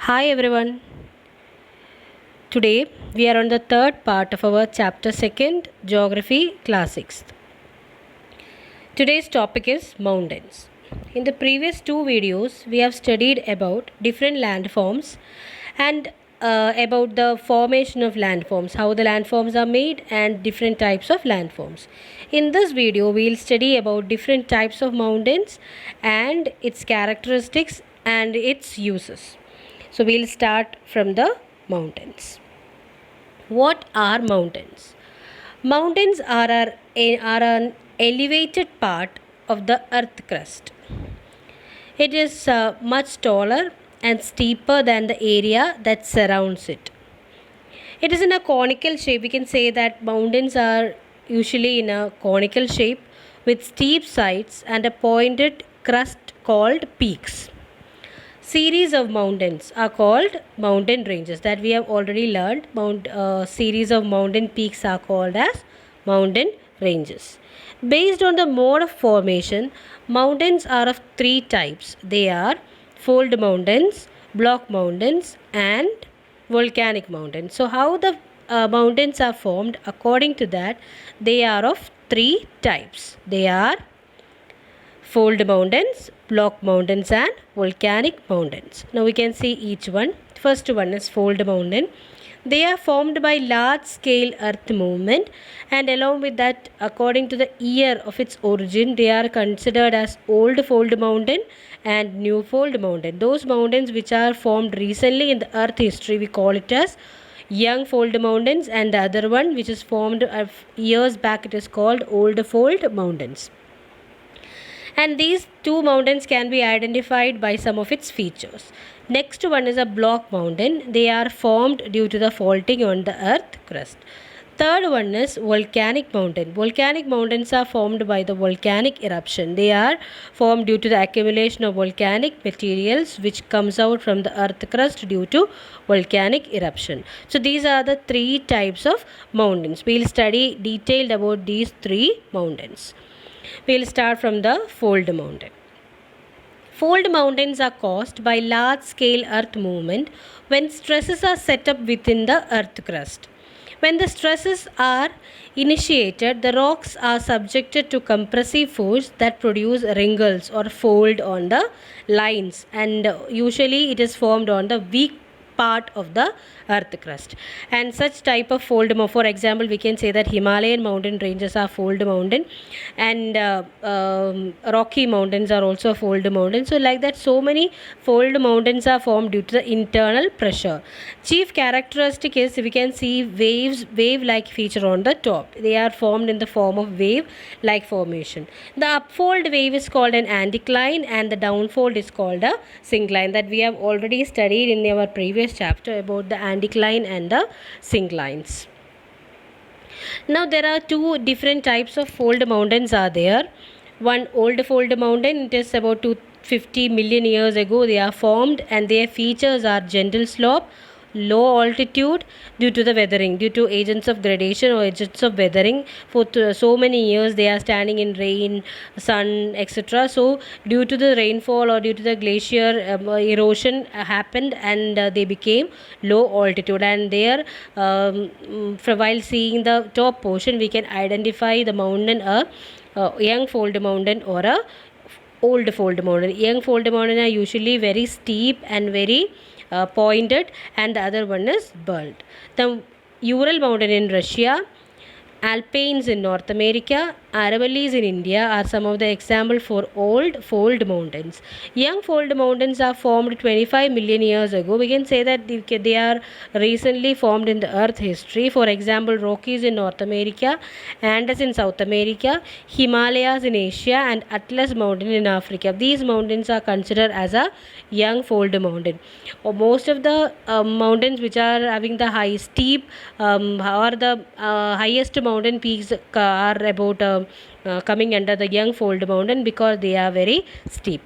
Hi everyone. Today we are on the third part of our chapter 2nd Geography Class 6th. Today's topic is mountains. In the previous two videos we have studied about different landforms and about the formation of landforms, how the landforms are made and different types of landforms. In this video we will study about different types of mountains and its characteristics and its uses. So we'll start from the mountains. What are mountains? Mountains are an elevated part of the earth crust. It is much taller and steeper than the area that surrounds it. It is in a conical shape. We can say that mountains are usually in a conical shape with steep sides and a pointed crest called peaks. Series of mountains are called mountain ranges that we have already learned. Series of mountain peaks are called as mountain ranges. Based on the mode of formation, mountains are of three types. They are fold mountains, block mountains and volcanic mountains. So how the mountains are formed? According to that, they are of three types. They are fold mountains, block mountains and volcanic mountains. Now we can see each one. First one is fold mountain. They are formed by large scale earth movement, and along with that, according to the year of its origin, they are considered as old fold mountain and new fold mountain. Those mountains which are formed recently in the earth history, we call it as young fold mountains, and the other one which is formed years back, it is called old fold mountains. And these two mountains can be identified by some of its features. Next one is a block mountain. They are formed due to the faulting on the earth crust. Third one is volcanic mountain. Volcanic mountains are formed by the volcanic eruption. They are formed due to the accumulation of volcanic materials which comes out from the earth crust due to volcanic eruption. So these are the three types of mountains. We will study detailed about these three mountains. We will start from the fold mountain. Fold mountains are caused by large scale earth movement when stresses are set up within the earth crust. When the stresses are initiated, the rocks are subjected to compressive force that produce wrinkles or fold on the lines, and usually it is formed on the weak part of the earth crust. And such type of fold, for example, we can say that Himalayan mountain ranges are fold mountain, and Rocky mountains are also fold mountains. So like that, so many fold mountains are formed due to the internal pressure. Chief characteristic is we can see wave like feature on the top. They are formed in the form of wave like formation. The upfold wave is called an anticline and the downfold is called a syncline, that we have already studied in our previous chapter about the anticline and the synclines. Now there are two different types of fold mountains are there. One old fold mountain, it is about 250 million years ago they are formed, and their features are gentle slope, low altitude due to the weathering, due to agents of gradation or agents of weathering. For so many years they are standing in rain, sun, etc. So due to the rainfall or due to the glacier erosion happened, and they became low altitude, and there while seeing the top portion we can identify the mountain a young fold mountain or a old fold mountain. Young fold mountain are usually very steep and very pointed, and the other one is burled. The Ural mountain in Russia, Alpines in North America, Aravallis in India are some of the examples for old fold mountains. Young fold mountains are formed 25 million years ago. We can say that they are recently formed in the earth history. For example, Rockies in North America, Andes in South America, Himalayas in Asia and Atlas mountain in Africa. These mountains are considered as a young fold mountain. Most of the mountains which are having the high steep or the highest mountain peaks are about coming under the young fold mountain because they are very steep.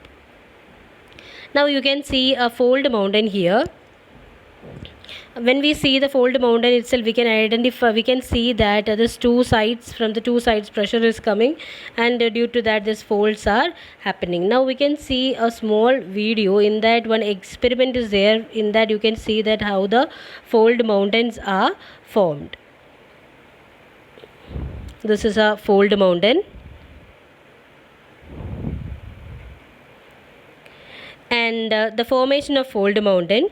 Now you can see a fold mountain here. when we see the fold mountain itself, we can identify, we can see that this two sides, from the two sides pressure is coming, and due to that these folds are happening. Now we can see a small video. In that one experiment is there, in that you can see that how the fold mountains are formed. This is a fold mountain, and the formation of fold mountain.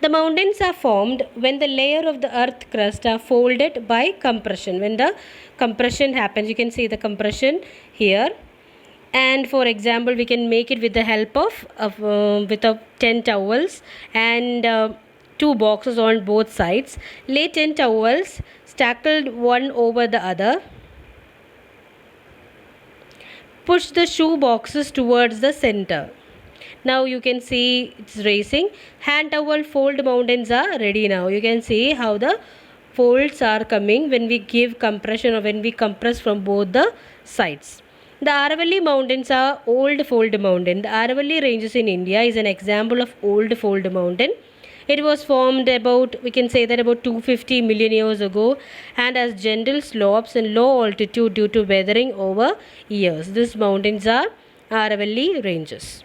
The mountains are formed when the layer of the earth crust are folded by compression. When the compression happens, you can see the compression here. And for example, we can make it with the help of with 10 towels and 2 boxes on both sides. Lay 10 towels stacked one over the other. Push the shoe boxes towards the center. Now you can see it's racing. Hand towel fold mountains are ready now. You can see how the folds are coming when we give compression, or when we compress from both the sides. The Aravalli mountains are old fold mountain. The Aravalli ranges in India is an example of old fold mountain. It was formed about, we can say that about 250 million years ago, and has gentle slopes and low altitude due to weathering over years. These mountains are Aravalli ranges.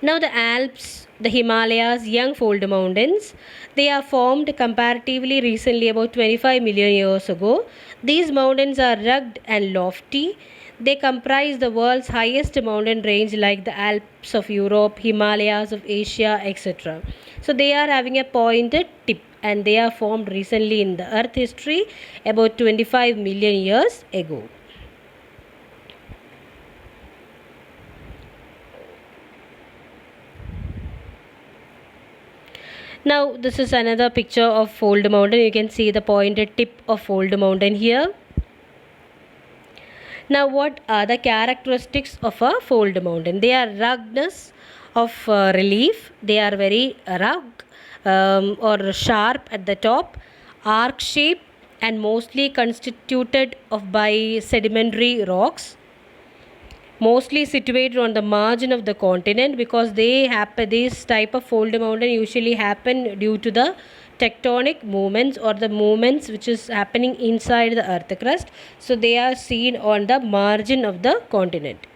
Now the Alps, the Himalayas, young fold mountains, they are formed comparatively recently, about 25 million years ago. These mountains are rugged and lofty. They comprise the world's highest mountain range, like the Alps of Europe, Himalayas of Asia, etc. So they are having a pointed tip, and they are formed recently in the earth history, about 25 million years ago. Now this is another picture of fold mountain. You can see the pointed tip of fold mountain here. Now what are the characteristics of a fold mountain? They are ruggedness of relief. They are very rugged or sharp at the top, arc shape, and mostly constituted of by sedimentary rocks, mostly situated on the margin of the continent, because they happen, this type of fold mountain usually happen due to the tectonic movements, or the movements which is happening inside the earth crust. So they are seen on the margin of the continent.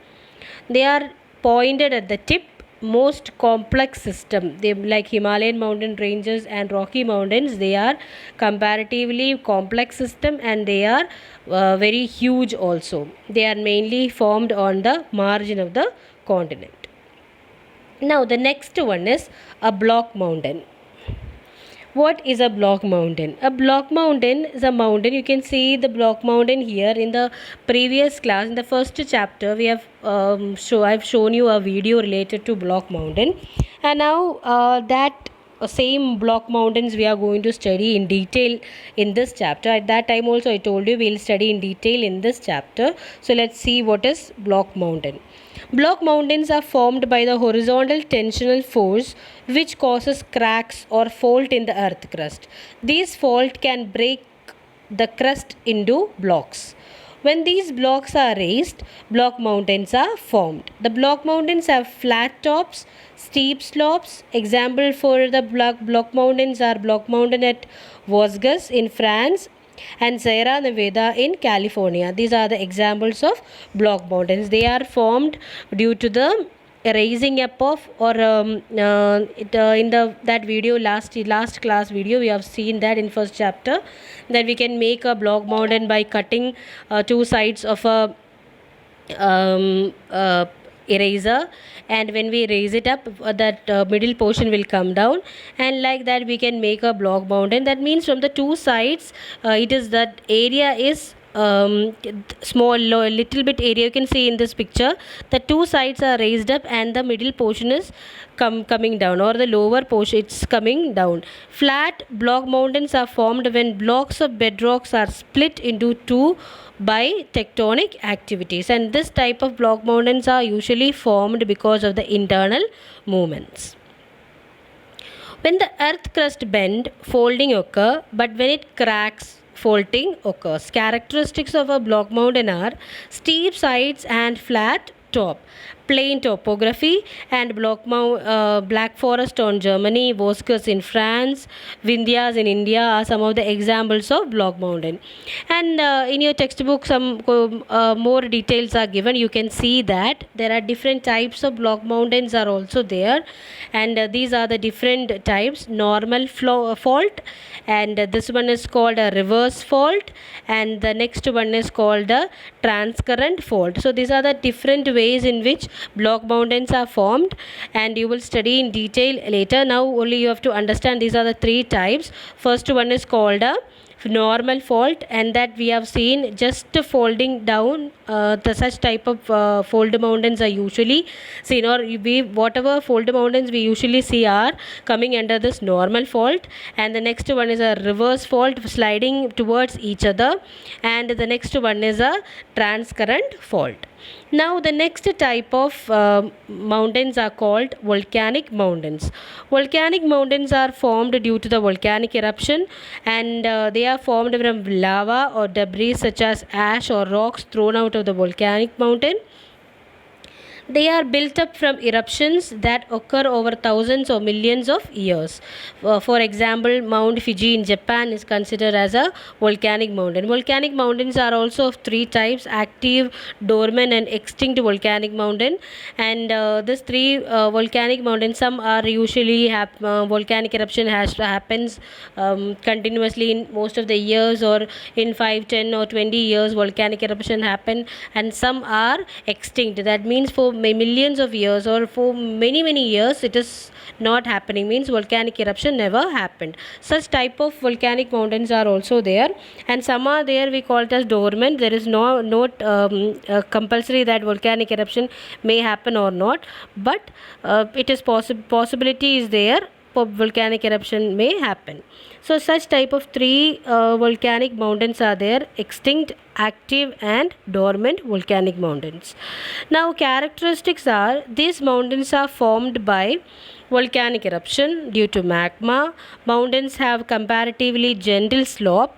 They are pointed at the tip, most complex system. They, like Himalayan mountain ranges and Rocky mountains, they are comparatively complex system, and they are very huge also. They are mainly formed on the margin of the continent. Now the next one is a block mountain. What is a block mountain? A block mountain is a mountain. You can see the block mountain here in the previous class. In the first chapter, we have I've shown you a video related to block mountain, and now that same block mountains we are going to study in detail in this chapter. At that time also I told you we'll study in detail in this chapter. So let's see what is block mountain. Block mountains are formed by the horizontal tensional force which causes cracks or fault in the earth crust. These fault can break the crust into blocks. When these blocks are raised, block mountains are formed. The block mountains have flat tops, steep slopes. Example for the block mountains are block mountain at Vosges in France and Sierra Nevada in California. These are the examples of block mountains. They are formed due to the raising up of, or in the that video last class video we have seen that in first chapter, that we can make a block mountain by cutting two sides of a eraser, and when we raise it up, that middle portion will come down, and like that we can make a block mountain. That means from the two sides, it is that area is small, little bit area. You can see in this picture the two sides are raised up and the middle portion is coming down, or the lower portion it's coming down. Flat block mountains are formed when blocks of bedrocks are split into two by tectonic activities, and this type of block mountains are usually formed because of the internal movements. When the earth crust bend, folding occur, but when it cracks, faulting occurs. Characteristics of a block mountain are steep sides and flat top. plain topography, and Black Forest on Germany, Vosges in France, Vindhyas in India are some of the examples of block mountain. And in your textbook, some more details are given. You can see that there are different types of block mountains are also there, and these are the different types: normal fault, and this one is called a reverse fault, and the next one is called a transcurrent fault. So these are the different ways in which block mountains are formed, and you will study in detail later. Now only you have to understand these are the three types. First one is called a normal fault, and that we have seen just folding down. The such type of fold mountains are usually seen, or we whatever fold mountains we usually see are coming under this normal fault. And the next one is a reverse fault, sliding towards each other, and the next one is a transcurrent fault. Now the next type of mountains are called volcanic mountains. Volcanic mountains are formed due to the volcanic eruption, and they are formed from lava or debris such as ash or rocks thrown out of the volcanic mountain. They are built up from eruptions that occur over thousands or millions of years. For example, Mount Fuji in Japan is considered as a volcanic mountain. Volcanic mountains are also of three types: active, dormant, and extinct volcanic mountain. And these three volcanic mountains, some are usually volcanic eruption happens continuously in most of the years, or in 5, 10, or 20 years volcanic eruption happen, and some are extinct. That means for millions of years or for many years it is not happening, means volcanic eruption never happened. Such type of volcanic mountains are also there, and some are there we call it as dormant. There is not compulsory that volcanic eruption may happen or not, but it is possibility is there, volcanic eruption may happen. So such type of three volcanic mountains are there: extinct, active, and dormant volcanic mountains. Now characteristics are, these mountains are formed by volcanic eruption due to magma. Mountains have comparatively gentle slope.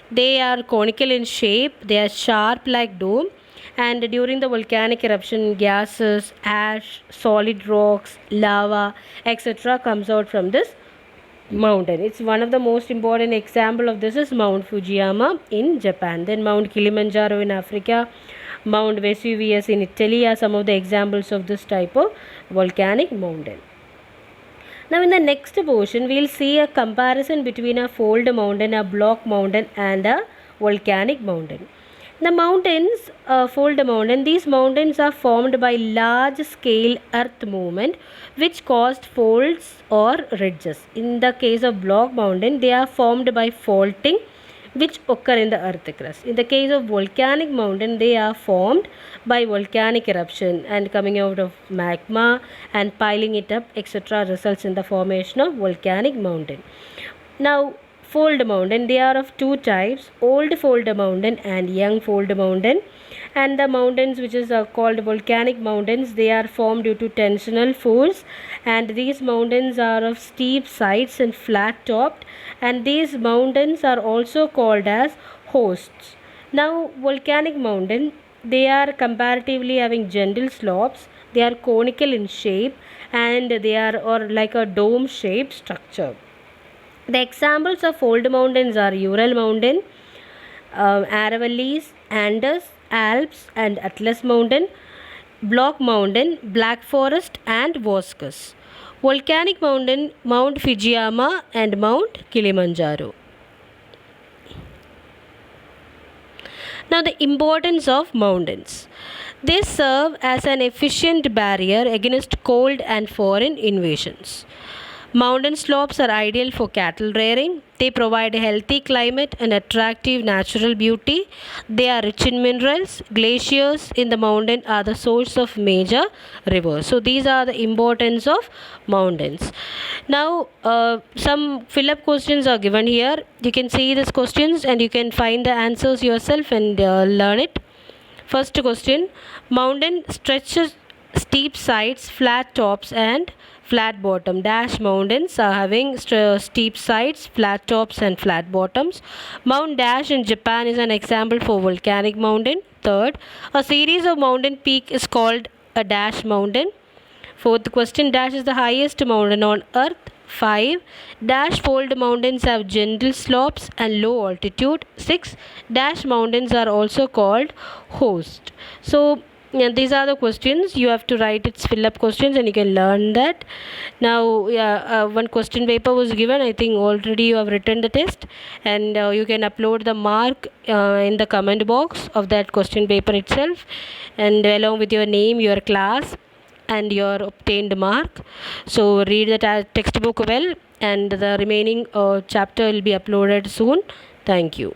They are conical in shape. They are sharp like dome. And during the volcanic eruption, gases, ash, solid rocks, lava, etc. comes out from this mountain. It's one of the most important example of this is Mount Fujiyama in Japan. Then Mount Kilimanjaro in Africa, Mount Vesuvius in Italy are some of the examples of this type of volcanic mountain. Now in the next portion, we will see a comparison between a fold mountain, a block mountain, and a volcanic mountain. The mountains, fold mountain, these mountains are formed by large scale earth movement which caused folds or ridges. In the case of block mountain, they are formed by faulting which occur in the earth crust. In the case of volcanic mountain, they are formed by volcanic eruption and coming out of magma and piling it up, etc. results in the formation of volcanic mountain. Now fold mountain, they are of two types: old fold mountain and young fold mountain. And the mountains which is called volcanic mountains, they are formed due to tensional force, and these mountains are of steep sides and flat topped, and these mountains are also called as hosts. Now volcanic mountain, they are comparatively having gentle slopes. They are conical in shape, and they are or like a dome shaped structure. The examples of fold mountains are Ural Mountain, Aravallis, Andes, Alps, and Atlas Mountain. Block Mountain, Black Forest, and Vosges. Volcanic Mountain, Mount Fujiyama and Mount Kilimanjaro. Now the importance of mountains. They serve as an efficient barrier against cold and foreign invasions. Mountain slopes are ideal for cattle rearing. They provide a healthy climate and attractive natural beauty. They are rich in minerals. Glaciers in the mountain are the source of major rivers. So these are the importance of mountains. Now some fill-up questions are given here. You can see these questions and you can find the answers yourself and learn it. First question: mountain stretches steep sides, flat tops, and flat bottom. Dash mountains are having steep sides, flat tops, and flat bottoms. Mount Dash in Japan is an example for volcanic mountain. Third, a series of mountain peak is called a dash mountain. Fourth question, dash is the highest mountain on earth. 5. Dash fold mountains have gentle slopes and low altitude. 6. Dash mountains are also called host. So these are the questions. You have to write its fill up questions and you can learn that. Now one question paper was given. I think already you have written the test, and you can upload the mark in the comment box of that question paper itself, and along with your name, your class, and your obtained mark. So read the textbook well, and the remaining chapter will be uploaded soon. Thank you.